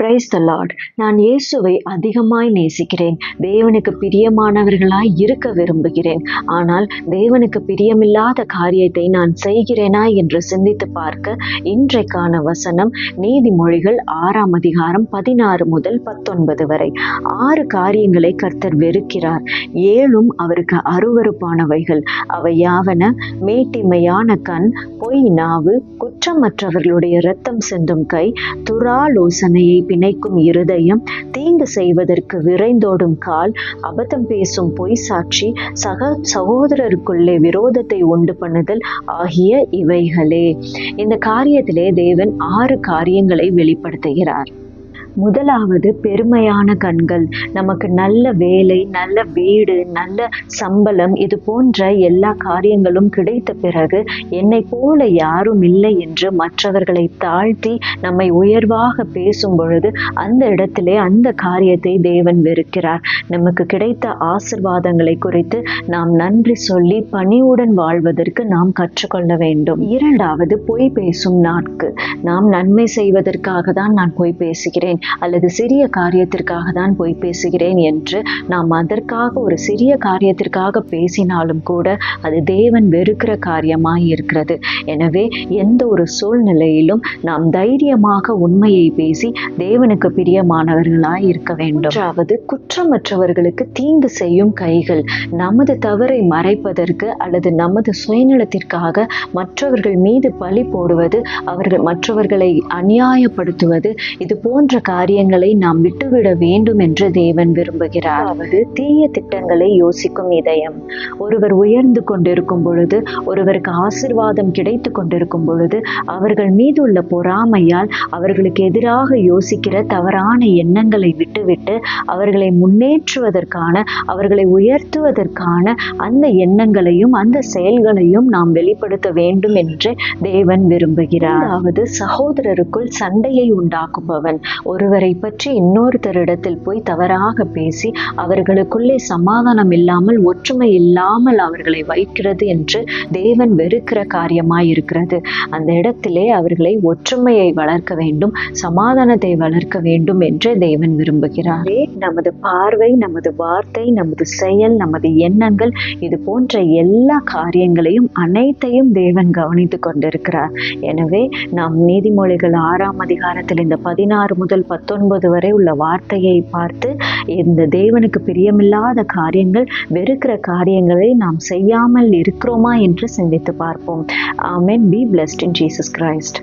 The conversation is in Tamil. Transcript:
Praise the Lord. நான் இயேசுவை அதிகமாய் நேசிக்கிறேன். தேவனுக்கு பிரியமானவர்களாய் இருக்க விரும்புகிறேன். ஆனால் தேவனுக்கு பிரியமில்லாத காரியத்தை நான் செய்கிறேனா என்று சிந்தித்து பார்க்க இன்றைக்கான வசனம் நீதிமொழிகள் 6ஆம் அதிகாரம் 16 முதல் 19 வரை. 6 காரியங்களை கர்த்தர் வெறுக்கிறார். 7ம் அவருக்கு அருவருப்பானவைகள். அவை யாவன: மேட்டிமையான கண், பொய் நாவு, குற்றமற்றவர்களுடைய இரத்தம் சிந்தும் கை, துராலோசனையை பிணைக்கும் இருதயம், தீங்கு செய்வதற்கு விரைந்தோடும் கால், அபத்தம் பேசும் பொய் சாட்சி, சகோதரருக்குள்ளே விரோதத்தை உண்டு பண்ணுதல் ஆகிய இவைகளே. இந்த காரியத்திலே தேவன் 6 காரியங்களை வெளிப்படுத்துகிறார். முதலாவது பெருமையான கண்கள். நமக்கு நல்ல வேலை, நல்ல வீடு, நல்ல சம்பளம், இது போன்ற எல்லா காரியங்களும் கிடைத்த பிறகு என்னை போல யாரும் இல்லை என்று மற்றவர்களை தாழ்த்தி நம்மை உயர்வாக பேசும் பொழுது அந்த இடத்திலே அந்த காரியத்தை தேவன் வெறுக்கிறார். நமக்கு கிடைத்த ஆசீர்வாதங்களை குறித்து நாம் நன்றி சொல்லி பணிவுடன் வாழ்வதற்கு நாம் கற்றுக்கொள்ள வேண்டும். 2வது பொய் பேசும் நாக்கு. நாம் நன்மை செய்வதற்காக தான் நான் பொய் பேசுகிறேன், அல்லது சிறிய காரியத்திற்காக தான் போய் பேசுகிறேன் என்று நாம் அதற்காக ஒரு சிறிய காரியத்திற்காக பேசினாலும் கூட அது தேவன் வெறுக்கிற காரியமாய் இருக்கிறது. எனவே எந்த ஒரு சூழ்நிலையிலும் நாம் தைரியமாக உண்மையை பேசி தேவனுக்கு பிரியமானவர்களாய் இருக்க வேண்டும். 3வது குற்றமற்றவர்களுக்கு தீங்கு செய்யும் கைகள். நமது தவறை மறைப்பதற்கு அல்லது நமது சுயநலத்திற்காக மற்றவர்கள் மீது பழி போடுவது, மற்றவர்களை அநியாயப்படுத்துவது, இது போன்ற காரியங்களை நாம் விட்டுவிட வேண்டும் என்று தேவன் விரும்புகிறார். அதாவது தீய திட்டங்களை யோசிக்கும் இதயம். ஒருவர் உயர்ந்து கொண்டிருக்கும் பொழுது, ஒருவருக்கு ஆசீர்வாதம் கிடைத்து கொண்டிருக்கும் பொழுது அவர்கள் மீது உள்ள பொறாமையால் அவர்களுக்கு எதிராக யோசிக்கிற தவறான எண்ணங்களை விட்டுவிட்டு அவர்களை முன்னேற்றுவதற்கான, அவர்களை உயர்த்துவதற்கான அந்த எண்ணங்களையும் அந்த செயல்களையும் நாம் வெளிப்படுத்த வேண்டும் என்று தேவன் விரும்புகிறார். அதாவது சகோதரருக்குள் சண்டையை உண்டாக்குபவன். ஒருவரை பற்றி இன்னொருத்தரிடத்தில் போய் தவறாக பேசி அவர்களுக்குள்ளே சமாதானம் இல்லாமல், ஒற்றுமை இல்லாமல் அவர்களை வைக்கிறது என்று தேவன் வெறுக்கிற காரியமாய் இருக்கிறது. அந்த இடத்திலே அவர்களை ஒற்றுமையை வளர்க்க வேண்டும், சமாதானத்தை வளர்க்க வேண்டும் என்று தேவன் விரும்புகிறார். நமது பார்வை, நமது வார்த்தை, நமது செயல், நமது எண்ணங்கள், இது போன்ற எல்லா காரியங்களையும் அனைத்தையும் தேவன் கவனித்துக் கொண்டிருக்கிறார். எனவே நாம் நீதிமொழிகள் 6ஆம் அதிகாரத்தில் இந்த 16 முதல் 19 வரை உள்ள வார்த்தையை பார்த்து இந்த தேவனுக்கு பிரியமில்லாத காரியங்கள், வெறுக்கிற காரியங்களை நாம் செய்யாமல் இருக்கிறோமா என்று சிந்தித்து பார்ப்போம். ஆமென். Be blessed in Jesus Christ.